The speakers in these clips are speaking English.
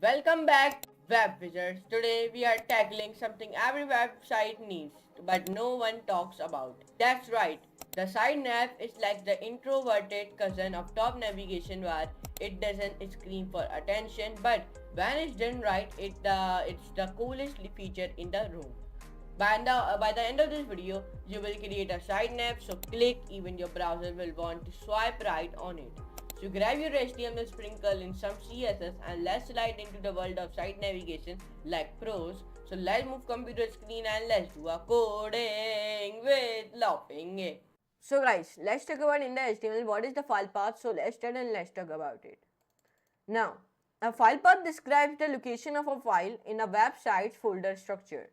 Welcome back, web wizards. Today we are tackling something every website needs, but no one talks about. That's right, the side nav is like the introverted cousin of top navigation bar. It doesn't scream for attention, but when it's done right, it's the coolest feature in the room. By the end of this video, you will create a side nav, so click, even your browser will want to swipe right on it. So grab your HTML sprinkle in some CSS and let's slide into the world of site navigation like pros. So let's move computer screen and let's do a coding with laughing. So guys, let's talk about in the HTML what is the file path. So let's start and let's talk about it. Now, a file path describes the location of a file in a website's folder structure.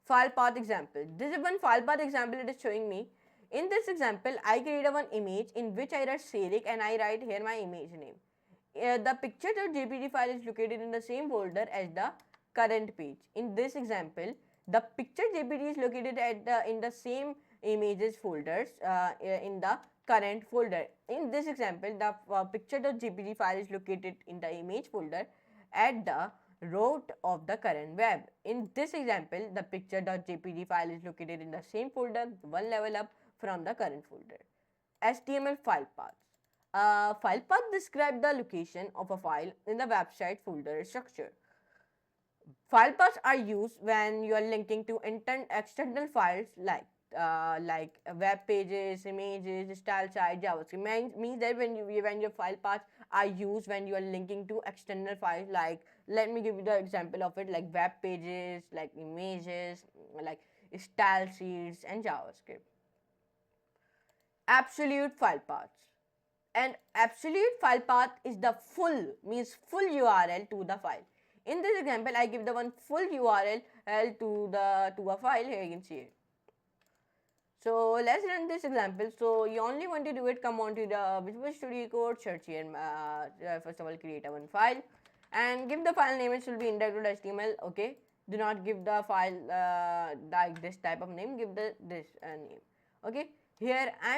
File path example. This is one file path example it is showing me. In this example, I create one image in which I write Serik and I write here my image name. The picture.jpg file is located in the same folder as the current page. In this example, the picture.jpg is located in the same images folders in the current folder. In this example, the picture.jpg file is located in the image folder at the root of the current web. In this example, the picture.jpg file is located in the same folder, one level up from the current folder. HTML file paths. File path describe the location of a file in the website folder structure. File paths are used when you are linking to external files like web pages, images, style site, JavaScript. Means that when your file paths are used when you are linking to external files, like let me give you the example of it, like web pages, like images, like style sheets and JavaScript. Absolute file paths. An absolute file path is the full URL to the file. In this example, I give the one full URL to a file. Here you can see it. So let's run this example. So you only want to do it, come on to the Visual Studio Code, search here, first of all create a one file and give the file name, it should be index.html. Okay, do not give the file like this type of name, give this name. Okay, here I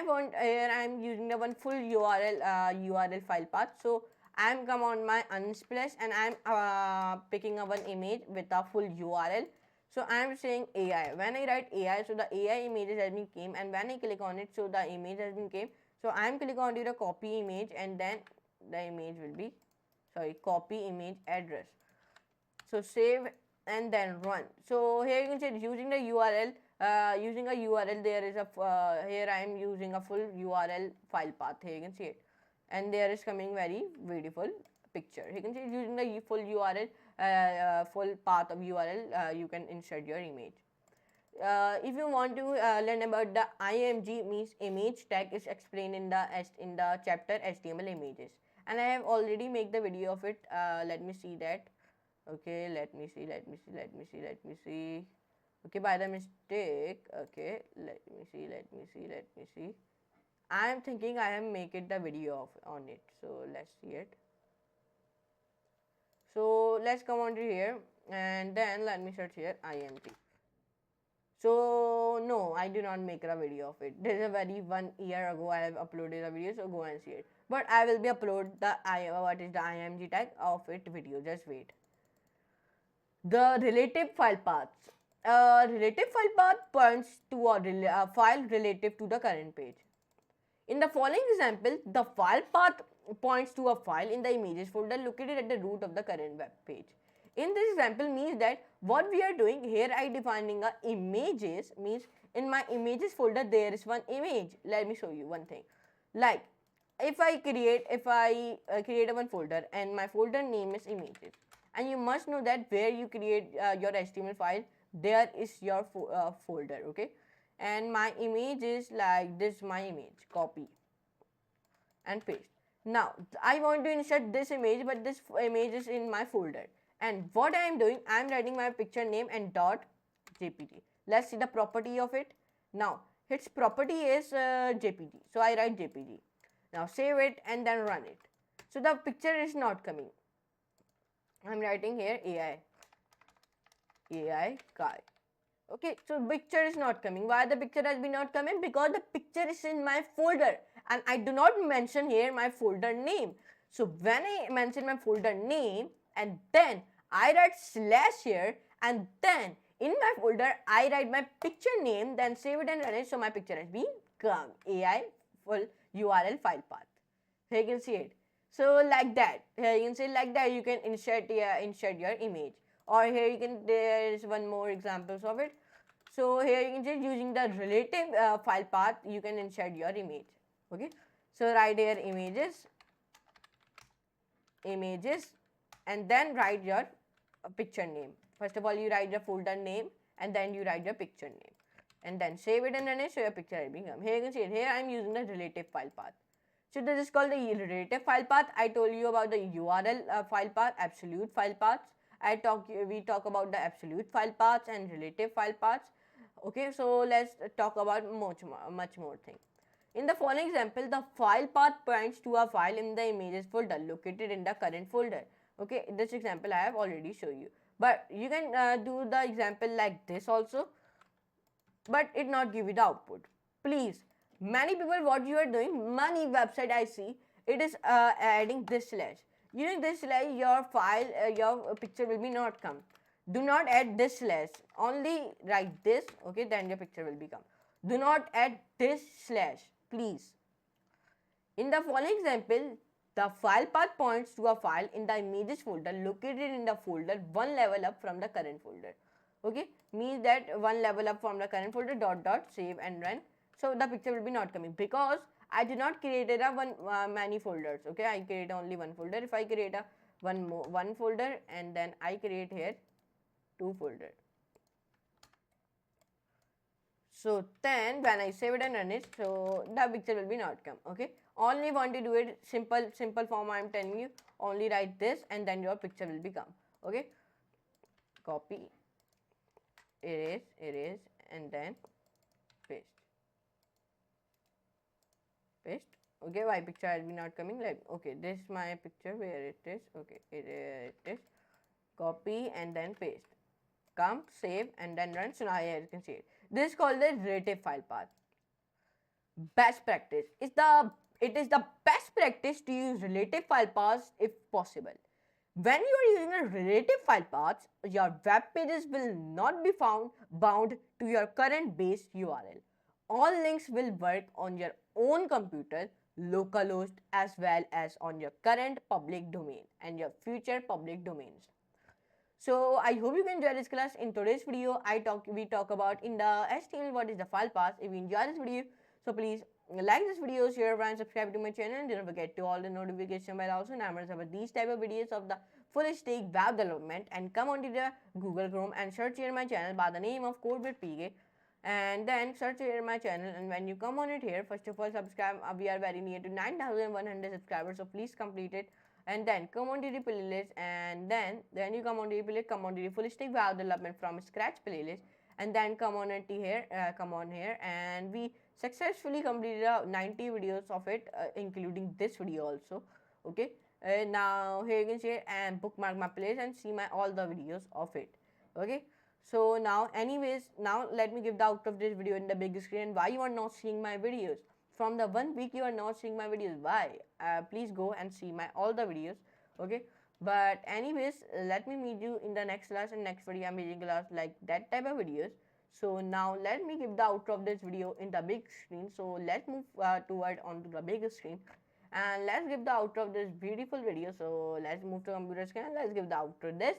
am using the one full URL file path. So I am come on my Unsplash and I am picking up one image with a full URL. So I am saying AI. When I write AI, so the AI images has been came, and when I click on it, so the image has been came. So I am clicking on the copy image, and then the image will be, copy image address. So save and then run. So here you can see using the URL. Using a URL, there is a here I am using a full URL file path. Here you can see it, and there is coming very beautiful picture. You can see using the full URL, full path of URL, you can insert your image. If you want to learn about the IMG, means image tag, is explained in the chapter HTML images, and I have already made the video of it. Let me see that. Okay, let me see. Okay, by the mistake. Okay, let me see. I am thinking I have made it the video on it. So let's see it. So let's come on to here and then let me search here IMG. So no, I do not make a video of it. This is a very 1 year ago I have uploaded a video, so go and see it. But I will be upload the what is the IMG tag of it video. Just wait. The relative file paths. Relative file path points to a file relative to the current page. In the following example, the file path points to a file in the images folder located at the root of the current web page. In this example means that what we are doing here, I defining a images, means in my images folder there is one image. Let me show you one thing. Like if I create a one folder and my folder name is images, and you must know that where you create your HTML file, there is your folder. Okay, and my image is like this, my image, copy and paste. Now I want to insert this image, but this image is in my folder, and what I am doing, I am writing my picture name and dot jpg. Let's see the property of it. Now its property is jpg, so I write jpg. Now save it and then run it. So the picture is not coming. I am writing here AI guy. Okay, so picture is not coming. Why the picture has been not coming? Because the picture is in my folder and I do not mention here my folder name. So when I mention my folder name and then I write slash here, and then in my folder I write my picture name, then save it and run it. So my picture has been come AI full URL file path. Here you can see it. So like that, here you can see like that you can insert your image. Or here you can, there is one more examples of it. So here you can just using the relative file path you can insert your image. Okay, so write here images, and then write your picture name. First of all you write your folder name, and then you write your picture name, and then save it and run it. So your picture will become. Here you can see it. Here I am using the relative file path. So this is called the relative file path. I told you about the URL file path, absolute file paths. We talk about the absolute file paths and relative file paths. Okay, so let's talk about much more thing. In the following example, the file path points to a file in the images folder located in the current folder. Okay, this example I have already shown you. But you can do the example like this also, but it not give you the output. Please, many people what you are doing, many website I see, it is adding this slash. Using this slash, your file, your picture will be not come. Do not add this slash. Only write this. Okay, then your picture will become. Do not add this slash, please. In the following example, the file path points to a file in the images folder located in the folder one level up from the current folder. Okay, means that one level up from the current folder, dot save and run. So the picture will be not coming because I did not create a many folders. Okay, I create only one folder. If I create a one folder, and then I create here two folder. So then when I save it and run it, so the picture will be not come. Okay, only want to do it simple form. I am telling you, only write this and then your picture will become. Okay, copy, erase and then paste. Okay, why picture has been not coming? Like, okay, this is my picture, where it is. Okay, it is. Copy and then paste. Come, save and then run. So now here you can see it. This is called the relative file path. Best practice is it is the best practice to use relative file paths if possible. When you are using a relative file paths, your web pages will not be bound to your current base URL. All links will work on your own computer, localhost, as well as on your current public domain and your future public domains. So I hope you can enjoy this class. In today's video, we talk about in the HTML what is the file path. If you enjoy this video, so please like this video, share, and subscribe to my channel, and don't forget to all the notification bell also. Numbers about these type of videos of the full stack web development, and come onto the Google Chrome and search here my channel by the name of CodeWithPk, and then search here my channel. And when you come on it here, first of all subscribe. We are very near to 9,100 subscribers, so please complete it. And then come on to the playlist, and then you come on to the playlist, come on to the full stack web development from scratch playlist, and then come on to here, and we successfully completed 90 videos of it, including this video also. Okay, now here you can see it, and bookmark my playlist and see my all the videos of it. Okay, so now anyways, now let me give the out of this video in the big screen. Why you are not seeing my videos? From the 1 week you are not seeing my videos. Why? Please go and see my all the videos. Okay, but anyways, let me meet you in the next class, and next video I'm making class like that type of videos. So now let me give the outro of this video in the big screen. So let's move toward onto the big screen, and let's give the outro of this beautiful video. So let's move to computer screen and let's give the outro this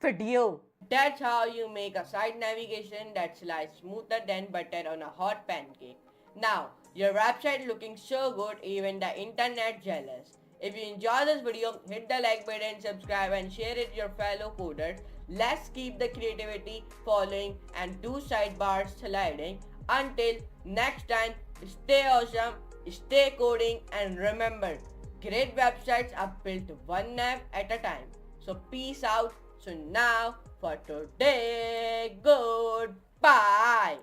video. That's how you make a site navigation that slides smoother than butter on a hot pancake. Now, your website looking so good, even the internet jealous. If you enjoy this video, hit the like button, subscribe and share it with your fellow coders. Let's keep the creativity following and do sidebars sliding. Until next time, stay awesome, stay coding, and remember, great websites are built one nav at a time. So peace out. So now for today, goodbye.